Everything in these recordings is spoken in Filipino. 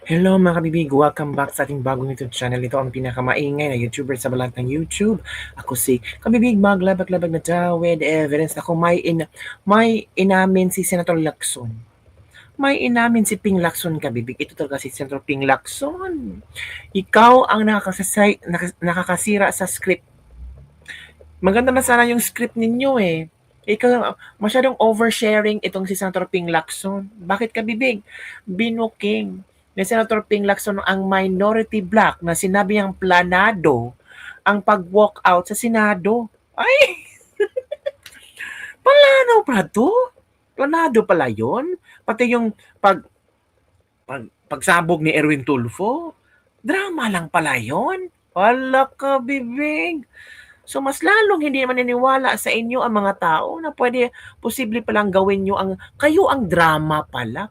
Hello mga kabibig, welcome back sa ating bagong YouTube channel. Ito ang pinakamaingay na YouTuber sa balat ng YouTube. Ako si Kabibig, maglabag-labag na daw with evidence. Ako may inamin si Senator Lacson. May inamin si Ping Lacson, Kabibig. Ito talaga si Senator Ping Lacson. Ikaw ang nakakasira sa script. Maganda na sana yung script ninyo eh. Ikaw, masyadong oversharing itong si Senator Ping Lacson. Bakit Kabibig? Binuking ni Senator Ping Lacson ang minority bloc na sinabi niyang planado ang pag-walk out sa Senado. Ay, planado pa to? Planado pala yon. Pati yung pagsabog ni Erwin Tulfo, drama lang pala yon. Wala ka, bibig. So mas lalong hindi maniniwala sa inyo ang mga tao na pwede posible palang gawin nyo kayo ang drama pala.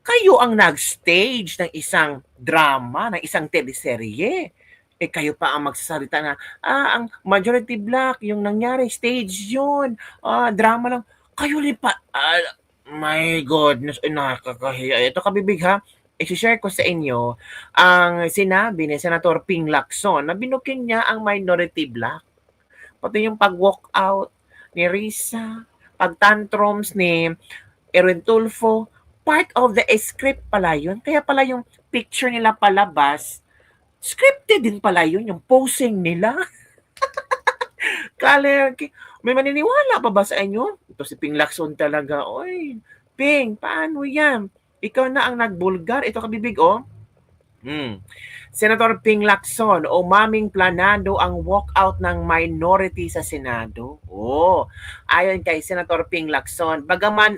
Kayo ang nag-stage ng isang drama, ng isang teleserye. Kayo pa ang magsasalita na, ang majority black, yung nangyari, stage yun. Drama lang. Kayo rin pa, my goodness, nakakahiya. Ito kabibig ha, i-share ko sa inyo ang sinabi ni Senator Ping Lacson na binuking niya ang minority black. Pati yung pag-walk out ni Risa, pag-tantrums ni Erwin Tulfo, part of the script pala yun. Kaya pala yung picture nila palabas, scripted din pala yun, yung posing nila. Kala, may maniniwala pa ba sa inyo? Ito si Ping Lacson talaga. Oy, Ping, paano yan? Ikaw na ang nagbulgar. Ito kabibig, oh. Senator Ping Lacson, umaming planado ang walkout ng minority sa Senado. Ayon kay Senator Ping Lacson, bagaman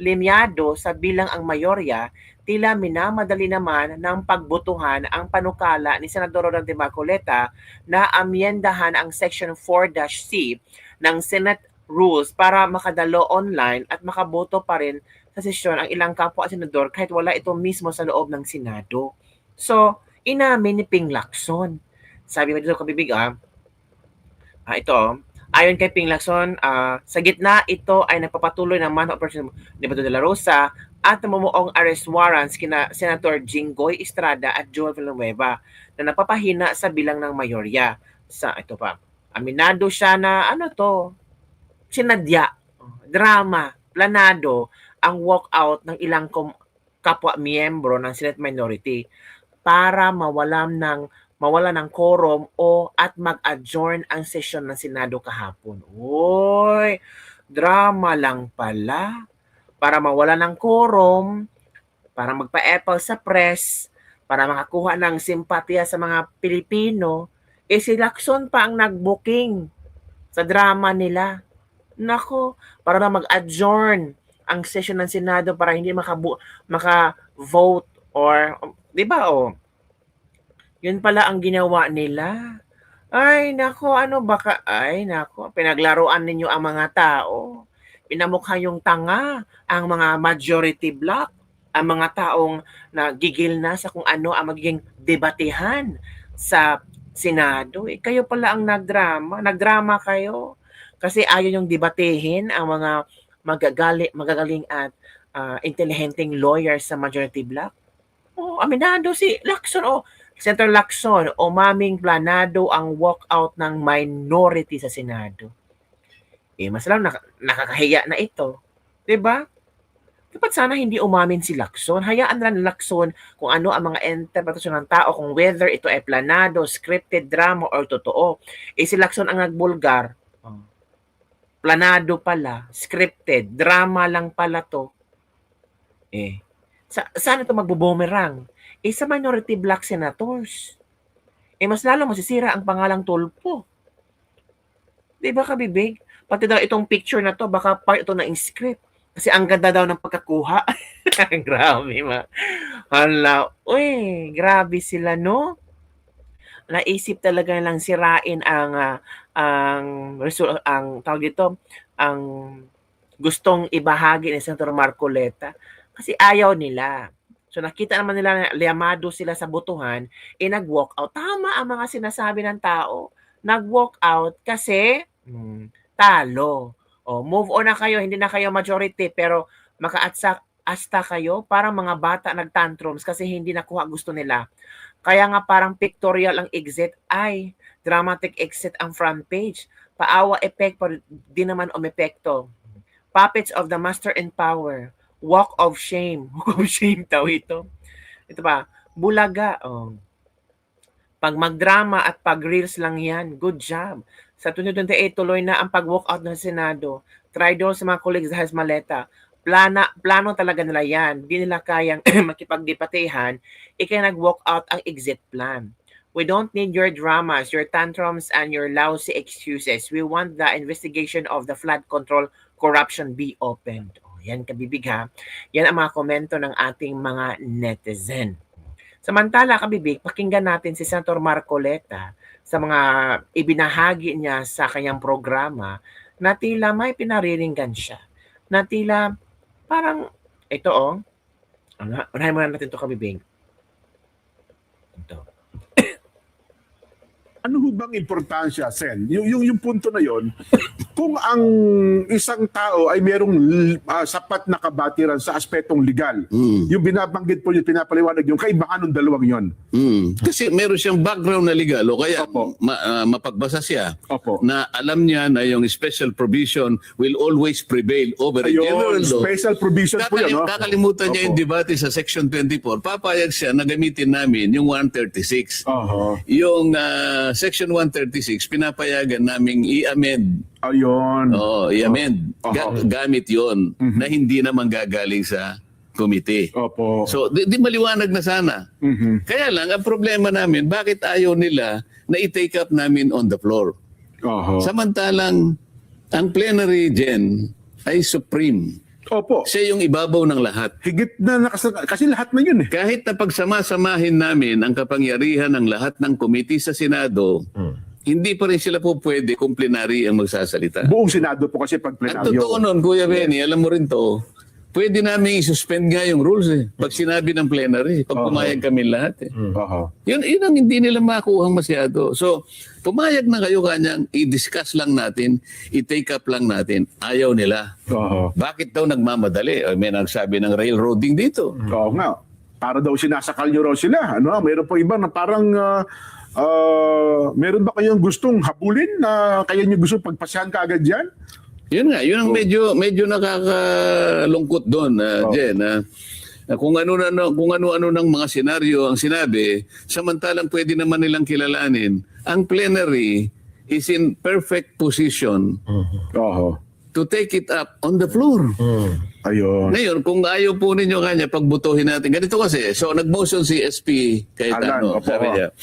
limyado sa bilang ang mayorya, tila minamadali naman ng pagbotohan ang panukala ni Senador Rodante Marcoleta na amyendahan ang Section 4-C ng Senate Rules para makadalo online at makaboto pa rin sa sesyon ang ilang kapwa senador kahit wala ito mismo sa loob ng Senado. So, inamin ni Ping Lacson. Sabi mo dito kabibig ito, ayon kay Ping Lacson, sa gitna ito ay nagpapatuloy ng manhunt operation ni Bato de la Rosa at namumuong arrest warrants kina Senator Jinggoy Estrada at Joel Villanueva na napapahina sa bilang ng mayorya. Ito pa, aminado siya na sinadya, drama, planado ang walkout ng ilang kapwa miyembro ng Senate minority para mawala ng quorum at mag-adjourn ang sesyon ng Senado kahapon. Uy, drama lang pala. Para mawala ng quorum, para magpa-epal sa press, para makakuha ng simpatya sa mga Pilipino, si Lacson pa ang nag-booking sa drama nila. Nako, para na mag-adjourn ang session ng Senado para hindi maka-vote or, di ba, yun pala ang ginawa nila. Ay, nako, pinaglaruan ninyo ang mga tao. Pinamukha yung tanga, ang mga majority bloc, ang mga taong nagigil na sa kung ano ang magiging debatehan sa Senado. Kayo pala ang nagdrama kayo. Kasi ayaw yung debatehin ang mga magagaling at intelihenteng lawyers sa majority bloc. Aminado si Lacson, Senator Lacson, umaming planado ang walkout ng minority sa Senado. Mas lang nakakahiya na ito. 'Di ba? Dapat sana hindi umamin si Lacson. Hayaan na lang Lacson kung ano ang mga interpretasyon ng tao, kung whether ito ay planado, scripted drama, or totoo. Si Lacson ang nagbulgar. Planado pala, scripted, drama lang pala to. Saan ito magbo-boomerang? Sa minority black senators. Mas lalo masisira ang pangalang Tulfo. Di ba kabibig? Pati daw itong picture na to, baka part ito ng script. Kasi ang ganda daw ng pagkakuha. Grabe ma. Hala, grabe sila no. Naisip talaga nilang sirain ang tawag dito, ang gustong ibahagi ni Senator Marcoleta kasi ayaw nila. So nakita naman nila na liyamado sila sa botohan, nag-walk out. Tama ang mga sinasabi ng tao. Nag-walk out kasi talo. Move on na kayo, hindi na kayo majority pero Asta kayo, parang mga bata nagtantrums kasi hindi nakuha gusto nila. Kaya nga parang pictorial ang exit, ay dramatic exit ang front page. Paawa epekto, di naman umepekto. Puppets of the Master in Power. Walk of Shame. Walk of Shame daw ito. Ito pa, Bulaga. Oh. Pag magdrama at pag reels lang yan, good job. Sa 2028, tuloy na ang pag-walk out ng Senado. Try doon sa mga colleagues sa Maleta. Plano talaga nila yan. Di nila kayang makipagdebatehan. Ikaya nag-walk out ang exit plan. We don't need your dramas, your tantrums, and your lousy excuses. We want the investigation of the flood control corruption be opened. Oh, yan kabibig ha. Yan ang mga komento ng ating mga netizen. Samantala, kabibig, pakinggan natin si Senator Marcoleta sa mga ibinahagi niya sa kanyang programa na tila may pinariringgan siya. Na tila parang, ito unahin muna natin ito, kabibig. Ito. Ano ho bang importansya, Sen? Yung punto na yon, kung ang isang tao ay merong sapat na kabatiran sa aspetong legal, yung binabanggit po yung pinapaliwanag yung kaibahan ng dalawang yon. Kasi meron siyang background na legal o kaya Opo. mapagbasa siya Opo. na alam niya na yung special provision will always prevail over a general Ayun, law. special provision po yun. No? Kakalimutan niya Opo. yung debate sa Section 24. Papayag siya na gamitin namin yung 136. Oho. Yung Section 136, pinapayagan naming i-amend. Ayun. I-amend. Oho. Gamit yon na hindi naman gagaling sa komite. Opo. So, di maliwanag na sana. Kaya lang, ang problema namin, bakit ayaw nila na i-take up namin on the floor? Oho. Samantalang, ang plenary dyan ay supreme. Opo. Siya yung ibabaw ng lahat. Higit na kasi lahat na yun eh. Kahit na pagsama-samahin namin ang kapangyarihan ng lahat ng committee sa Senado, hindi pa rin sila po pwede kung plenary ang magsasalita. Buong Senado po kasi pag Ang plenaryo. totoo nun, Kuya Benny, alam mo rin to, pwede namin i-suspend nga yung rules eh. Pag sinabi ng plenary, pag pumayag kami lahat eh. Oho. Yun ang hindi nila makuha masyado. So, pumayag na kayo kanyang, i-discuss lang natin, i-take up lang natin. Ayaw nila. Oho. Bakit daw nagmamadali? May nagsabi ng railroading dito. Oo nga. Para daw sinasakal nyo raw sila. Ano, mayroon po iba na parang meron ba kayong gustong habulin na kaya nyo gusto pagpasyahan ka agad dyan? Yun nga, yun ang medyo nakakalungkot doon, Jen. Kung ano-ano ng mga senaryo ang sinabi, samantalang pwede naman nilang kilalanin, ang plenary is in perfect position Oho. to take it up on the floor. Ayun. Ngayon, kung ayaw po ninyo kanya, pagbutuhin natin. Ganito kasi, so nag-motion si SP Cayetano, Alan, sabi niya,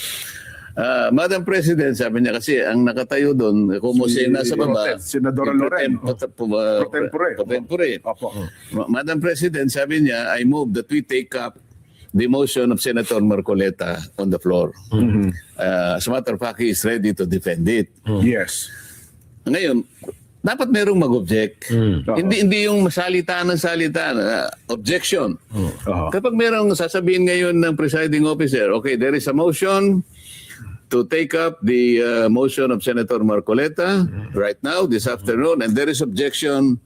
Madam President, sabi niya kasi ang nakatayo doon, kung si nasa baba, Senadora Loren. Pro-tempore. Opo. Madam President, sabi niya, I move that we take up the motion of Senator Marcoleta on the floor. As a matter of fact, he is ready to defend it. Yes. Ngayon, dapat merong mag-object. Hindi yung salita ng salita. Objection. Oho. Kapag merong sasabihin ngayon ng presiding officer, okay, there is a motion to take up the motion of Senator Marcoleta right now, this afternoon, and there is objection,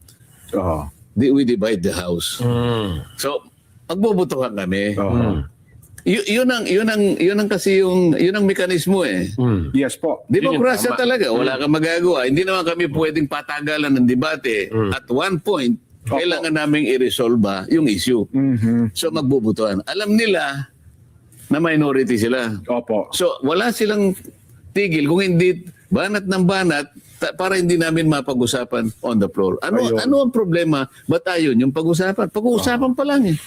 Oho. we divide the House. So, magbubutuhan kami. Oho. Yun ang kasi yun ang mekanismo eh. Yes po. Demokrasya talaga, wala kang magagawa. Hindi naman kami pwedeng patagalan ng debate. At one point, kailangan naming i-resolve yung issue. So magbubutuhan. Alam nila na minority sila. Opo. So wala silang tigil kung hindi banat ng banat para hindi namin mapag-usapan on the floor. Ayun. Ano ang problema? Ba't ayun yung pag-usapan? Pag-uusapan pa lang eh.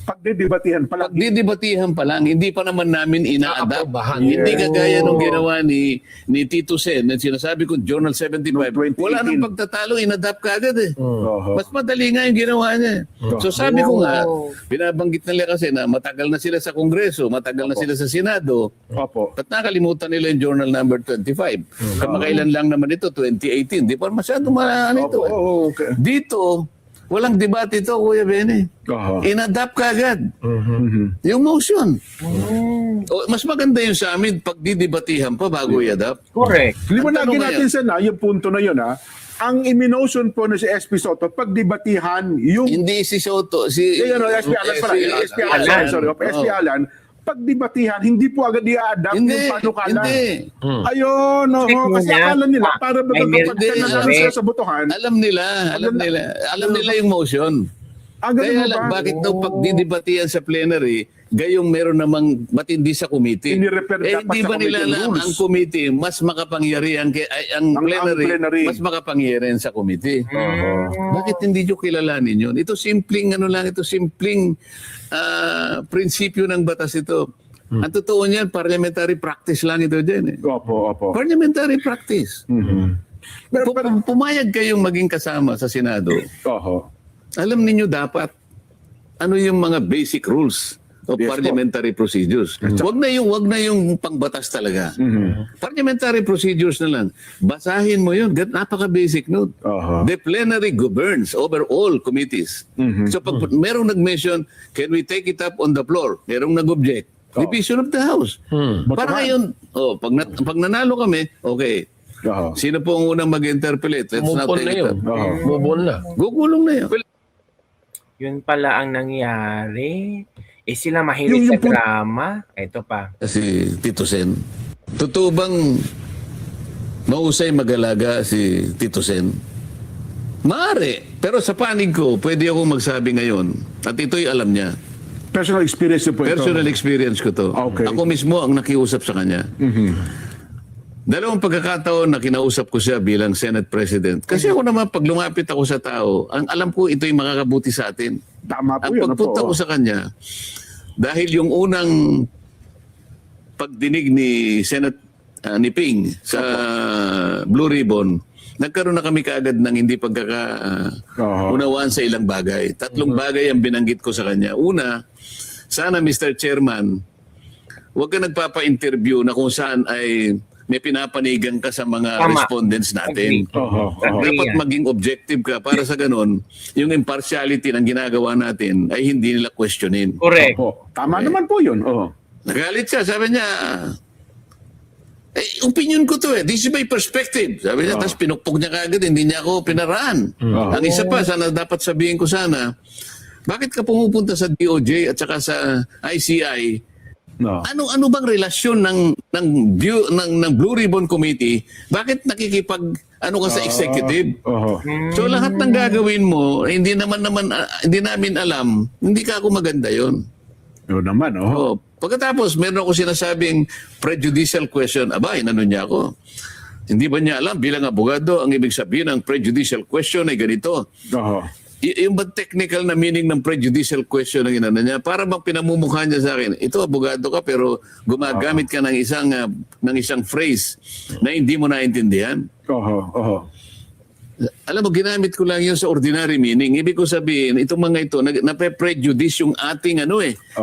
Pagdidebatihan pa lang. Pagdidebatihan pa lang, hindi pa naman namin ina-adapt. Aaprobahan. Hindi Yeah. kagaya nung ginawa ni Tito Sen, na sinasabi ko, Journal 75. Noong 2018. Wala nang pagtatalo, in-adapt ka agad eh. Oho. Mas madali nga yung ginawa niya. So sabi ko nga, binabanggit nila kasi na matagal na sila sa Kongreso, matagal na sila sa Senado. Opo. At nakalimutan nila yung Journal number 25. Kamakailan lang naman ito, 2018. Di pa masyadong maano ito. Opo. Eh. Okay. Dito, walang debate ito, Kuya Benny. Oho. In-adapt ka agad. Yung motion. O, mas maganda yung sa amin pag didebatihan pa bago i-adapt. Correct. Liwanagin Ang tanong natin sa yung punto na yun ha. ang iminotion po na si SP Soto, pagdebatihan yung Hindi si Soto, si SP Alan pala, SP Alan, sorry, SP Alan, pagdebatihan, hindi po agad i-adapt Hindi, yung panukala. hindi. Ayun, Check mo kasi na. akala nila, para Ay, kapag hindi, nanalo hindi. sila sa botohan, Alam nila yung motion. ganun Kaya mo lang, ba? bakit daw pagdidebatihan sa plenary, gayong meron namang matindi sa committee? Ini-refer dapat Hindi sa ba nila committee alam rules? ang committee mas makapangyarihan ang plenary, mas makapangyarihan sa committee? Bakit hindi nyo kilalanin yun? Ito simpleng prinsipyo ng batas ito. Ang totoo niyan, parliamentary practice lang ito dyan. Opo. Parliamentary practice. Pero, Pumayag kayong maging kasama sa Senado. oho. Alam ninyo dapat ano yung mga basic rules of Yes, parliamentary procedures. Wag na yung pangbatas talaga. Parliamentary procedures na lang. Basahin mo yun. Napaka-basic nun. Oho. The plenary governs over all committees. So pag merong nag-mention, can we take it up on the floor? Merong nag-object. Division of the House. Para ngayon, pag nanalo kami, okay. Oho. Sino po ang unang mag-interpolate? Let's now Move on take na it yun. up. Move on na. Gugulong na yun. Yun pala ang nangyari. Sila mahilig sa drama. Ito pa. Si Tito Sen. Totoo bang mahusay mag-alaga si Tito Sen? Maaari. Pero sa panig ko, pwede akong magsabi ngayon. At ito'y alam niya. Personal experience niyo po ito. Personal experience ko to. Okay. Ako mismo ang nakiusap sa kanya. Dalawang pagkakataon na kinausap ko siya bilang Senate President. Kasi ako naman, pag lumapit ako sa tao, ang alam ko ito'y makakabuti sa atin. Tama po Ang yun. pagpunta ko sa kanya, dahil yung unang pagdinig ni ni Ping sa Blue Ribbon, nagkaroon na kami kaagad ng hindi pagkakaunawaan sa ilang bagay. Tatlong bagay ang binanggit ko sa kanya. Una, sana Mr. Chairman, huwag ka nagpapa-interview na kung saan ay may pinapanigan ka sa mga Tama. respondents natin. Oho. Dapat maging objective ka para sa ganun, yung impartiality ng ginagawa natin ay hindi nila questionin. Correct. Opo. Tama naman po yun. Oho. Nagalit siya, sabi niya, opinion ko to this is my perspective. Sabi niya, tapos pinukpok niya kagad, hindi niya ako pinaraan. Ang isa pa, sana dapat sabihin ko sana, bakit ka pumupunta sa DOJ at saka sa ICI? No. Ano bang relasyon ng Blue Ribbon Committee? Bakit nakikipag ka sa executive? Oho. So lahat ng gagawin mo, hindi namin alam, hindi ka ako maganda 'yon. Yun naman, oho. Pagkatapos meron ako sinasabing prejudicial question. Aba, inano niya ako. Hindi ba niya alam bilang abogado ang ibig sabihin ng prejudicial question ay ganito? Oho. Yung ba technical na meaning ng prejudicial question ang inano niya? Para bang pinamumukha niya sa akin, ito abogado ka pero gumagamit ka ng isang phrase na hindi mo naintindihan. Oho. Alam mo, ginamit ko lang yun sa ordinary meaning. Ibig ko sabihin, itong mga ito, nape-prejudice yung ating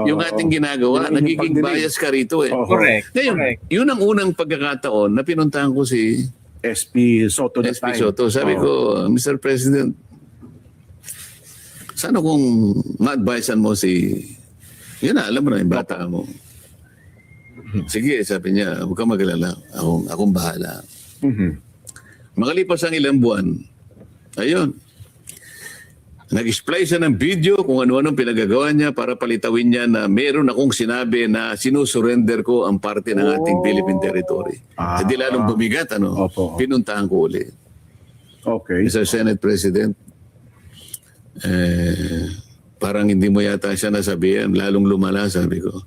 yung ating ginagawa. Yung Nagiging pagdinig. bias ka rito Oho. Correct. Ngayon, Correct. yun ang unang pagkakataon na pinuntahan ko si SP Soto na SP time. Soto. Sabi ko, Mr. President, sana kung ma-advisean mo yun na, alam mo na yung bata mo. Sige, sabi niya, huwag kang mag-alala. Akong bahala. Makalipas ang ilang buwan, ayun, nag-display siya ng video kung ano-anong pinagagawa niya para palitawin niya na meron akong sinabi na sinusurrender ko ang parte ng ating Philippine territory. Hindi lalong bumigat, Opo. pinuntahan ko ulit. Okay. Mr. Senate President, parang hindi mo yata siya nasabihan, lalong lumala, sabi ko.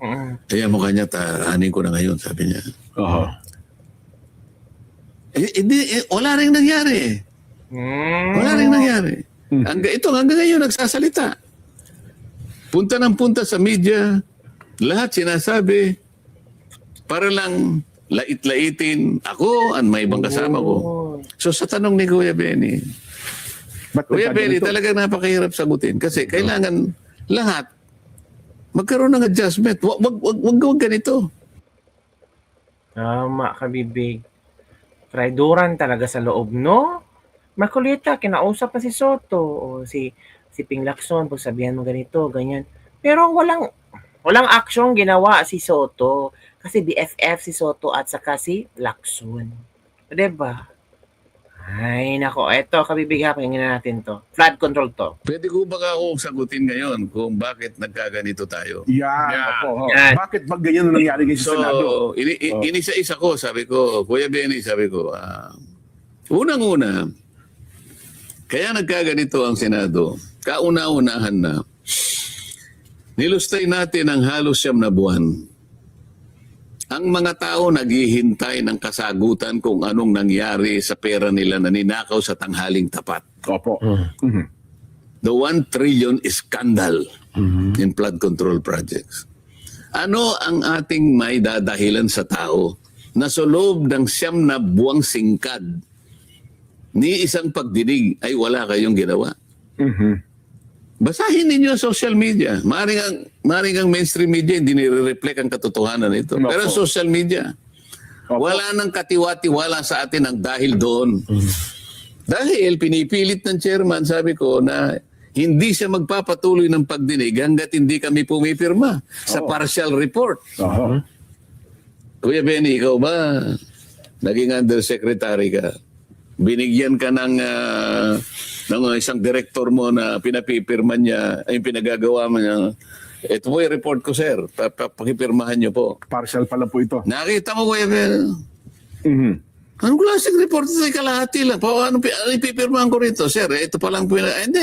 Kaya mo kanya, taanin ko na ngayon, sabi niya. Oho. Wala rin nangyari. Wala rin nangyari. Hanggang ngayon nagsasalita. Punta ng punta sa media, lahat sinasabi, para lang lait-laitin ako at may ibang kasama ko. So sa tanong ni Kuya Benny, Kuya Benny, talagang napakahirap sagutin kasi kailangan lahat magkaroon ng adjustment. Wag ganito. Tama ka, bibig. Traidoran talaga sa loob, no? Makulita, kinausap pa si Soto o si Ping Lacson, kung sabihan mo ganito, ganyan. Pero walang action ginawa si Soto kasi BFF si Soto at saka si Lacson. Diba? Ay, nako. Eto, kabibig ha, pakinggan natin to. Flood control to. Pwede ko baka akong sagutin ngayon kung bakit nagkaganito tayo? Yan. Yeah. Opo, ho. Yan. Bakit ba ganyan na nangyari ngayon sa Senado? So, inisa-isa ko, sabi ko, Kuya Benny, sabi ko, unang-una, kaya nagkaganito ang Senado, kauna-unahan na, nilustay natin ang halos 9 na buwan. Ang mga tao naghihintay ng kasagutan kung anong nangyari sa pera nila na ninakaw sa tanghaling tapat. Opo. Mhm. The 1 trillion scandal in flood control projects. Ano ang ating may dadahilan sa tao na sa loob ng 9 na buwang singkad ni isang pagdinig ay wala kayong ginawa? Mhm. Basahin ninyo ang social media. Maring ang mainstream media, hindi nire-reflect ang katotohanan nito. Opo. Pero social media, Opo. wala nang katiwa-tiwala sa atin ang dahil doon. Dahil pinipilit ng chairman, sabi ko, na hindi siya magpapatuloy ng pagdinig hanggat hindi kami pumipirma sa partial report. Oho. Kuya Benny, ikaw ba naging undersecretary ka? Binigyan ka ng isang director mo na pinapipirma niya, ay pinagagawa mo niya. Ito po yung report ko, sir. Pakipirmahan niyo po. Partial pala po ito. Nakita mo, Kuya Benny. Mhm. Anong klaseng report ito? Kalahati lang. Ano ipipirmahan ko rito? Sir, ito palang hindi,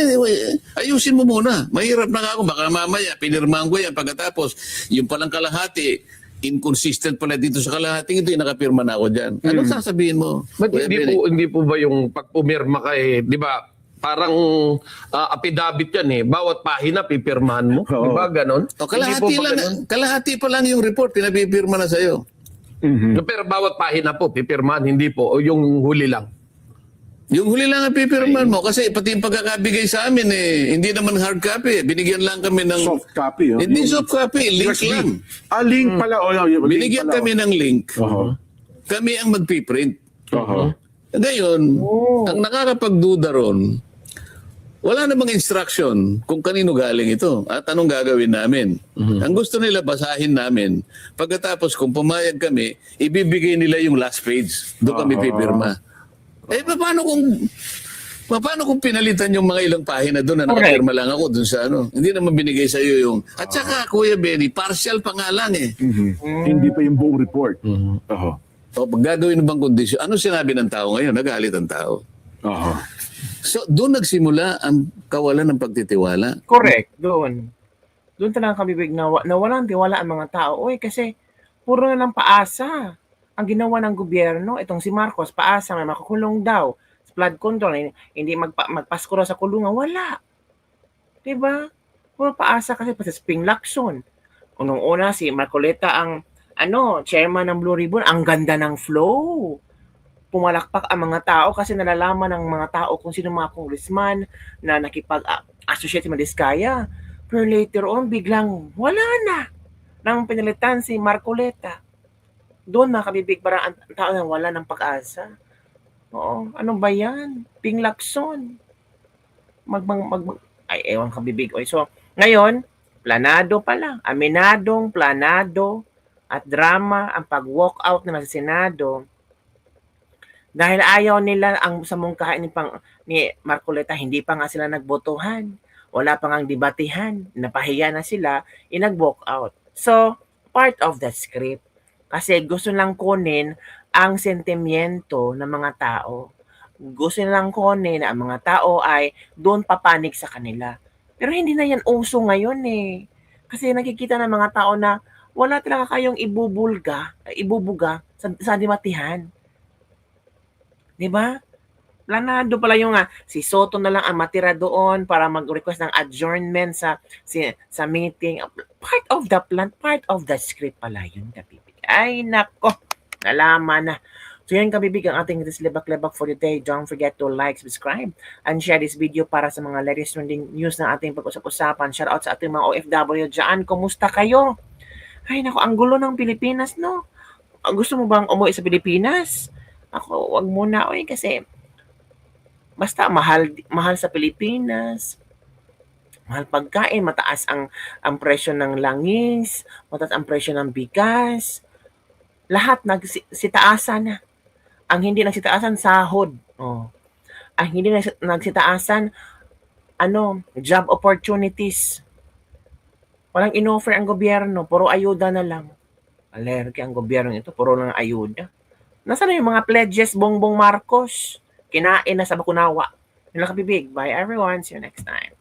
ayusin mo muna. Mahirap na ako. Baka mamaya, pinirmahan ko yan. Pagkatapos, yung palang kalahati, inconsistent pala dito sa kalahating ito, nakapirma na ako dyan. Anong sasabihin mo? But Kuya Benny? hindi po ba yung pagpumirma ka di ba? Parang affidavit yan Bawat pahina pipirmahan mo. Oo. Di ba ganon? O, Hindi po kalahati ba lang, ganon? kalahati pa lang yung report, pinapipirma na sa'yo. Mhm. Pero bawat pahina po pipirmahan, hindi po. O yung huli lang. Yung huli lang ang pipirmahan mo kasi pati yung pagkakabigay sa amin hindi naman hard copy. Binigyan lang kami ng... Soft copy. Oh. Hindi soft copy, link USB. lang. Link pala. Link Binigyan pala, kami ng link. Oho. Kami ang magpiprint. Oho. Ngayon, ang nakakapagduda ron, wala namang instruction kung kanino galing ito at anong gagawin namin. Ang gusto nila, basahin namin. Pagkatapos, kung pumayag kami, ibibigay nila yung last page. Doon kami pipirma. Paano kung pinalitan yung mga ilang pahina doon na nakapirma lang ako doon sa ano? Hindi naman binigay sa iyo yung... At saka, Kuya Benny, partial pa nga lang Mhm. Hindi pa yung buong report. Oho. O, pag gagawin ng bang kondisyon, ano sinabi ng tao ngayon? Nagalit ang tao. Oho. So, doon nagsimula ang kawalan ng pagtitiwala. Correct, doon. Doon talaga kabibig na walang tiwala ang mga tao. Uy, kasi puro na lang paasa ang ginawa ng gobyerno. Itong si Marcos, paasa, may makukulong daw. Flood control, hindi magpasko raw sa kulungan. Wala. Diba? Puro paasa kasi pa sa Spring Lacson. Unang-una, si Marcoleta ang chairman ng Blue Ribbon. Ang ganda ng flow. Pumalakpak ang mga tao kasi nalalaman ng mga tao kung sino mga congressman na nakipag-associate si Madiskaya. Pero later on, biglang wala na nang pinalitan si Marcoleta. Doon nakabibig parang ang tao na wala ng pag-asa. Oo, ano ba yan? Ping Lacson. Ay, ewan kabibig. So, ngayon, planado pala. Aminadong, planado at drama ang pag-walk out na sa Senado. Dahil ayaw nila ang sa mungkahin ni Marcoleta, hindi pa nga sila nagbotohan. Wala pa nga debatihan. Napahiya na sila, nag-walk out. So, part of the script. Kasi gusto lang kunin ang sentimiento ng mga tao. Gusto nilang kunin na ang mga tao ay doon papanig sa kanila. Pero hindi na yan uso ngayon Kasi nakikita ng mga tao na wala talaga kayong ibubuga sa debatihan. Diba? Planado pala yung si Soto na lang ang matira doon para mag-request ng adjournment sa meeting. Part of the plan, part of the script pala yun, kabibig. Ay, nako. Nalaman na. So yan, kabibig, ang ating Lebak-Lebak for today. Don't forget to like, subscribe, and share this video para sa mga latest trending news na ating pag-usap-usapan. Shout out sa ating mga OFW dyan. Kumusta kayo? Ay, nako, ang gulo ng Pilipinas, no? Gusto mo bang umuwi sa Pilipinas? Ako, wag muna, kasi basta mahal sa Pilipinas. Mahal pagkain, mataas ang presyo ng langis, mataas ang presyo ng bigas. Lahat nagsitaasan na. Ang hindi nagsitaasan, sahod. Oh. Ang hindi nagsitaasan, job opportunities. Walang inoffer ang gobyerno, puro ayuda na lang. Alergi ang gobyerno ito, puro lang ayuda. Nasaan na yung mga pledges, Bongbong Marcos? Kinain na sa Bakunawa. Yun lang, kabibig. Bye everyone. See you next time.